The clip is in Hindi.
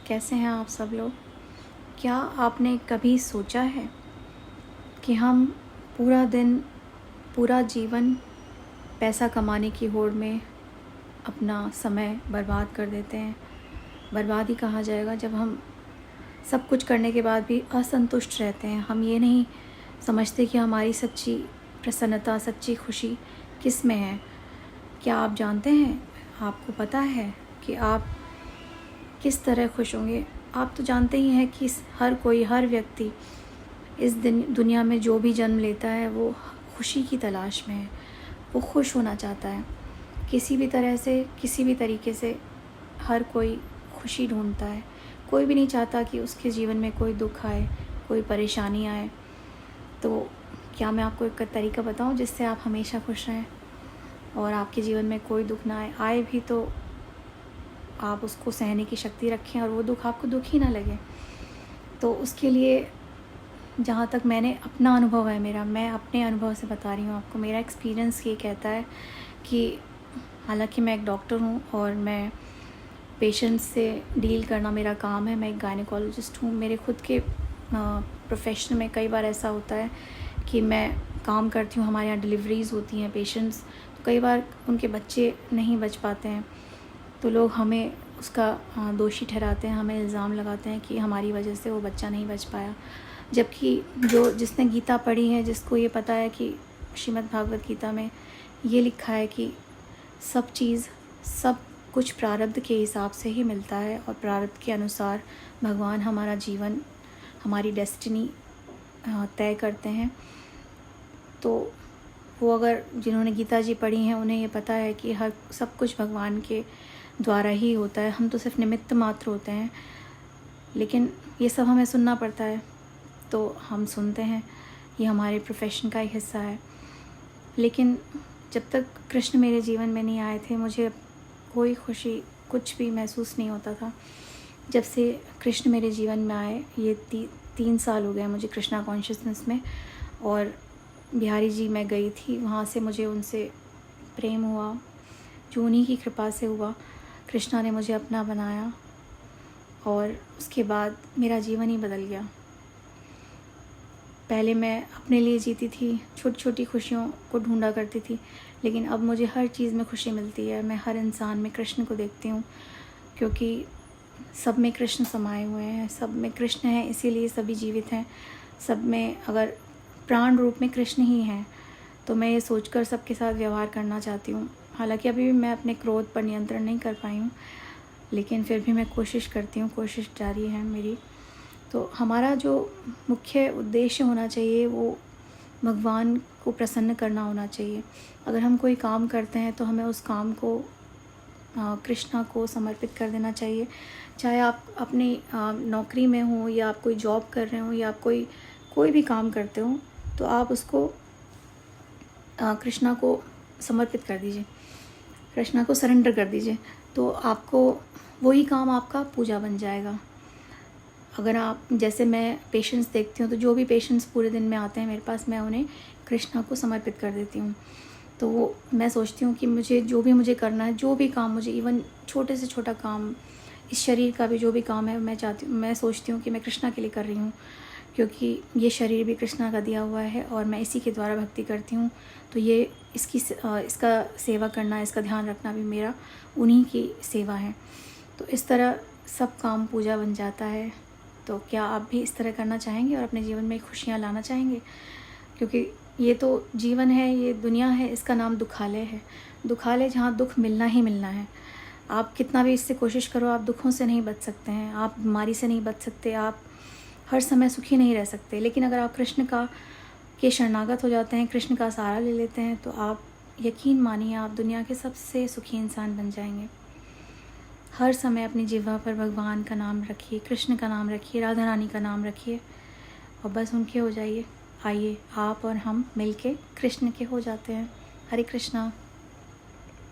कैसे हैं आप सब लोग। क्या आपने कभी सोचा है कि हम पूरा दिन, पूरा जीवन पैसा कमाने की होड़ में अपना समय बर्बाद कर देते हैं। बर्बाद ही कहा जाएगा जब हम सब कुछ करने के बाद भी असंतुष्ट रहते हैं। हम ये नहीं समझते कि हमारी सच्ची प्रसन्नता, सच्ची खुशी किस में है। क्या आप जानते हैं, आपको पता है कि आप किस तरह खुश होंगे। आप तो जानते ही हैं कि हर व्यक्ति इस दुनिया में जो भी जन्म लेता है वो खुशी की तलाश में है। वो खुश होना चाहता है किसी भी तरह से, किसी भी तरीके से। हर कोई खुशी ढूंढता है। कोई भी नहीं चाहता कि उसके जीवन में कोई दुख आए, कोई परेशानी आए। तो क्या मैं आपको एक तरीका बताऊं जिससे आप हमेशा खुश रहें और आपके जीवन में कोई दुख ना आए भी तो आप उसको सहने की शक्ति रखें और वो दुख आपको दुख ही ना लगे। तो उसके लिए जहाँ तक मैंने अपना अनुभव है मेरा, मैं अपने अनुभव से बता रही हूँ आपको। मेरा एक्सपीरियंस ये कहता है कि हालांकि मैं एक डॉक्टर हूँ और मैं पेशेंट्स से डील करना मेरा काम है। मैं एक गायनेकोलॉजिस्ट हूँ। मेरे खुद के प्रोफेशन में कई बार ऐसा होता है कि मैं काम करती हूँ, हमारे यहाँ डिलीवरीज़ होती हैं पेशेंट्स, तो कई बार उनके बच्चे नहीं बच पाते हैं तो लोग हमें उसका दोषी ठहराते हैं, हमें इल्ज़ाम लगाते हैं कि हमारी वजह से वो बच्चा नहीं बच पाया। जबकि जिसने गीता पढ़ी है, जिसको ये पता है कि श्रीमद् भागवत गीता में ये लिखा है कि सब कुछ प्रारब्ध के हिसाब से ही मिलता है और प्रारब्ध के अनुसार भगवान हमारा जीवन, हमारी डेस्टिनी तय करते हैं। तो वो अगर जिन्होंने गीता जी पढ़ी हैं उन्हें ये पता है कि सब कुछ भगवान के द्वारा ही होता है। हम तो सिर्फ निमित्त मात्र होते हैं, लेकिन ये सब हमें सुनना पड़ता है तो हम सुनते हैं। ये हमारे प्रोफेशन का एक हिस्सा है। लेकिन जब तक कृष्ण मेरे जीवन में नहीं आए थे, मुझे कोई खुशी, कुछ भी महसूस नहीं होता था। जब से कृष्ण मेरे जीवन में आए, ये 3 साल हो गए मुझे कृष्णा कॉन्शियसनेस में। और बिहारी जी मैं गई थी, वहाँ से मुझे उनसे प्रेम हुआ जो उन्हीं की कृपा से हुआ। कृष्णा ने मुझे अपना बनाया और उसके बाद मेरा जीवन ही बदल गया। पहले मैं अपने लिए जीती थी, छोटी छोटी खुशियों को ढूंढा करती थी, लेकिन अब मुझे हर चीज़ में खुशी मिलती है। मैं हर इंसान में कृष्ण को देखती हूँ, क्योंकि सब में कृष्ण समाये हुए हैं। सब में कृष्ण हैं, इसीलिए सभी जीवित हैं। सब में अगर प्राण रूप में कृष्ण ही हैं, तो मैं ये सोचकर सबके साथ व्यवहार करना चाहती हूँ। हालांकि अभी भी मैं अपने क्रोध पर नियंत्रण नहीं कर पाई हूँ, लेकिन फिर भी मैं कोशिश करती हूँ, कोशिश जारी है मेरी। तो हमारा जो मुख्य उद्देश्य होना चाहिए वो भगवान को प्रसन्न करना होना चाहिए। अगर हम कोई काम करते हैं तो हमें उस काम को कृष्णा को समर्पित कर देना चाहिए। चाहे आप अपनी नौकरी में हो या आप कोई जॉब कर रहे हो या आप कोई भी काम करते हो, तो आप उसको कृष्णा को समर्पित कर दीजिए, कृष्णा को सरेंडर कर दीजिए। तो आपको वही काम आपका पूजा बन जाएगा। अगर आप, जैसे मैं पेशेंट्स देखती हूँ, तो जो भी पेशेंट्स पूरे दिन में आते हैं मेरे पास, मैं उन्हें कृष्णा को समर्पित कर देती हूँ। तो वो मैं सोचती हूँ कि मुझे करना है, जो भी काम मुझे, इवन छोटे से छोटा काम, इस शरीर का भी जो भी काम है, मैं सोचती हूँ कि मैं कृष्णा के लिए कर रही हूँ, क्योंकि ये शरीर भी कृष्णा का दिया हुआ है और मैं इसी के द्वारा भक्ति करती हूँ। तो ये इसका सेवा करना, इसका ध्यान रखना भी मेरा उन्हीं की सेवा है। तो इस तरह सब काम पूजा बन जाता है। तो क्या आप भी इस तरह करना चाहेंगे और अपने जीवन में खुशियाँ लाना चाहेंगे? क्योंकि ये तो जीवन है, ये दुनिया है, इसका नाम दुखालय है। दुखालय जहाँ दुख मिलना ही मिलना है। आप कितना भी इससे कोशिश करो, आप दुखों से नहीं बच सकते हैं, आप बीमारी से नहीं बच सकते, आप हर समय सुखी नहीं रह सकते। लेकिन अगर आप कृष्ण के शरणागत हो जाते हैं, कृष्ण का सहारा ले लेते हैं, तो आप यकीन मानिए आप दुनिया के सबसे सुखी इंसान बन जाएंगे। हर समय अपनी जिह्वा पर भगवान का नाम रखिए, कृष्ण का नाम रखिए, राधा रानी का नाम रखिए और बस उनके हो जाइए। आइए आप और हम मिलके कृष्ण के हो जाते हैं। हरे कृष्णा।